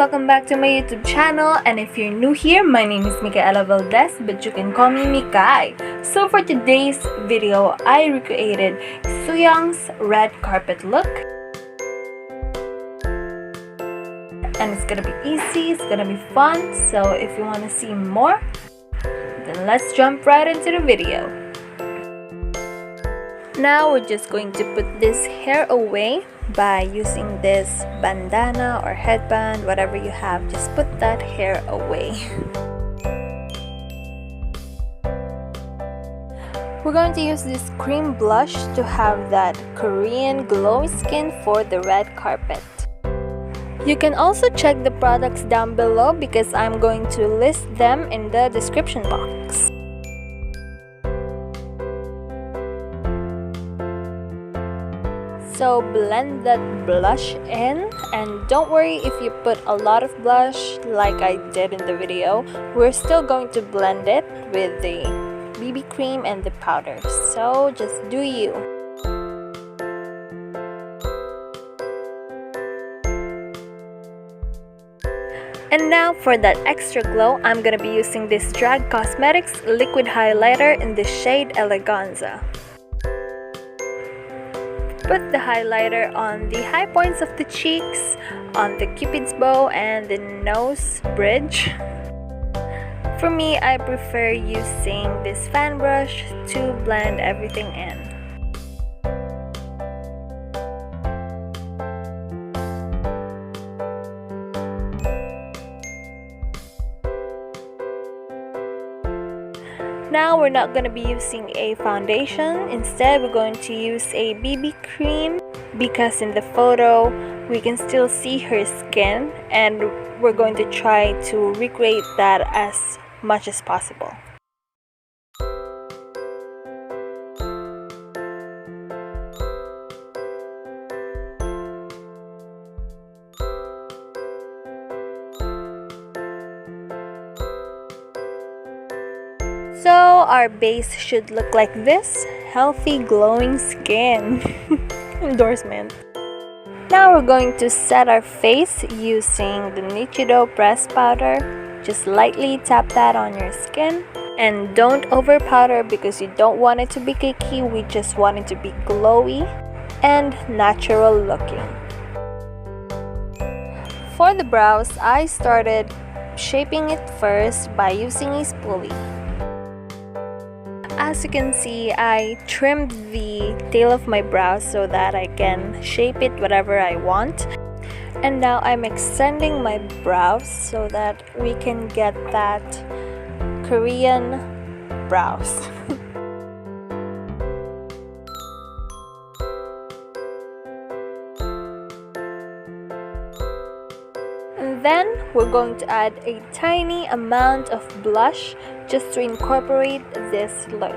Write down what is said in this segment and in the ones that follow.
welcome back to my YouTube channel, and if you're new here, my name is Mikay Valdez, but you can call me Mikay. So for today's video, I recreated Sooyoung's red carpet look. And it's gonna be easy, it's gonna be fun, so if you want to see more, then let's jump right into the video. Now we're just going to put this hair away by using this bandana or headband, whatever you have. Just put that hair away. We're going to use this cream blush to have that Korean glowy skin for the red carpet. You can also check the products down below because I'm going to list them in the description box. So blend that blush in, and don't worry if you put a lot of blush like I did in the video. We're still going to blend it with the BB cream and the powder, so just do you. And now for that extra glow, I'm gonna be using this Drag Cosmetics liquid highlighter in the shade Eleganza. Put the highlighter on the high points of the cheeks, on the cupid's bow, and the nose bridge. For me, I prefer using this fan brush to blend everything in. Now we're not going to be using a foundation. Instead, we're going to use a BB cream because in the photo we can still see her skin, and we're going to try to recreate that as much as possible. So our base should look like this, healthy glowing skin. Endorsement. Now we're going to set our face using the Nichido press powder. Just lightly tap that on your skin, and don't over powder because you don't want it to be cakey. We just want it to be glowy and natural looking. For the brows, I started shaping it first by using a spoolie. As you can see, I trimmed the tail of my brows so that I can shape it whatever I want. And now I'm extending my brows so that we can get that Korean brows. And then we're going to add a tiny amount of blush just to incorporate this look.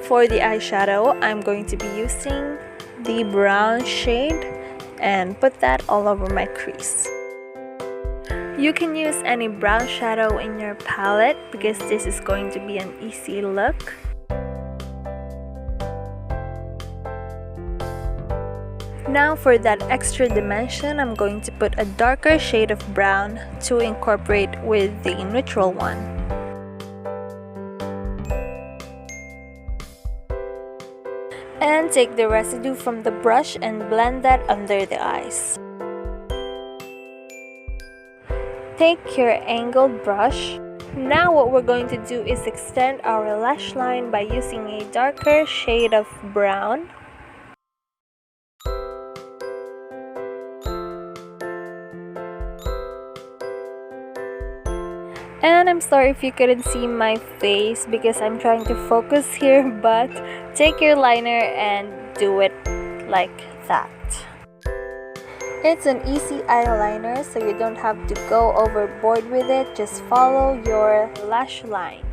For the eyeshadow, I'm going to be using the brown shade and put that all over my crease. You can use any brown shadow in your palette because this is going to be an easy look. Now for that extra dimension, I'm going to put a darker shade of brown to incorporate with the neutral one. And take the residue from the brush and blend that under the eyes. Take your angled brush. Now what we're going to do is extend our lash line by using a darker shade of brown. And I'm sorry if you couldn't see my face because I'm trying to focus here, but take your liner and do it like that. It's an easy eyeliner, so you don't have to go overboard with it. Just follow your lash line.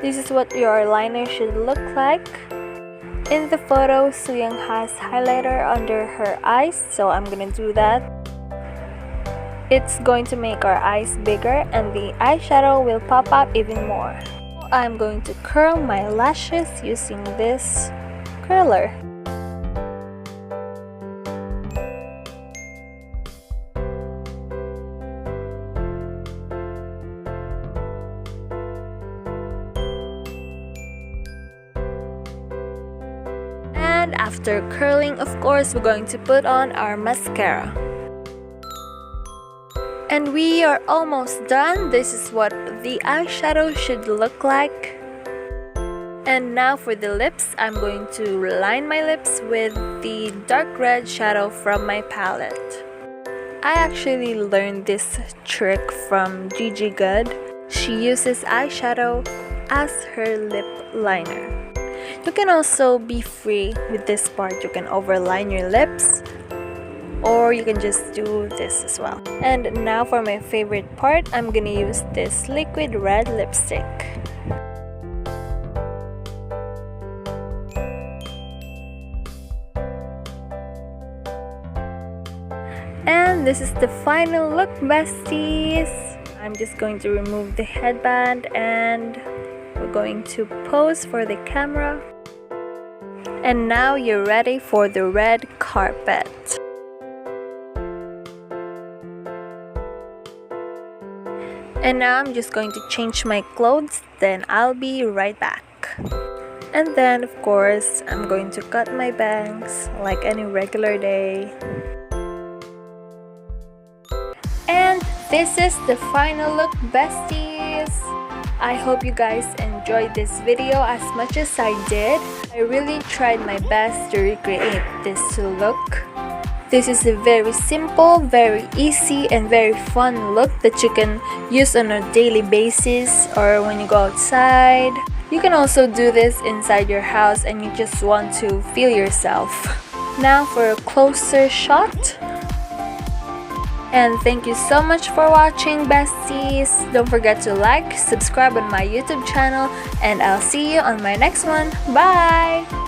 This is what your liner should look like. In the photo, Sooyoung has highlighter under her eyes, so I'm gonna do that. It's going to make our eyes bigger and the eyeshadow will pop out even more. I'm going to curl my lashes using this curler. And after curling, of course, we're going to put on our mascara. And we are almost done. This is what the eyeshadow should look like. And now for the lips, I'm going to line my lips with the dark red shadow from my palette. I actually learned this trick from Gigi Good. She uses eyeshadow as her lip liner. You can also be free with this part. You can overline your lips, or you can just do this as well. And now for my favorite part, I'm gonna use this liquid red lipstick. And this is the final look, besties. I'm just going to remove the headband and we're going to pose for the camera. And now you're ready for the red carpet. And now I'm just going to change my clothes, then I'll be right back. And then of course, I'm going to cut my bangs like any regular day. And this is the final look, besties. I hope you guys enjoyed this video as much as I did. I really tried my best to recreate this look. This is a very simple, very easy, and very fun look that you can use on a daily basis or when you go outside. You can also do this inside your house and you just want to feel yourself. Now for a closer shot. And thank you so much for watching, besties. Don't forget to like, subscribe on my YouTube channel, and I'll see you on my next one. Bye!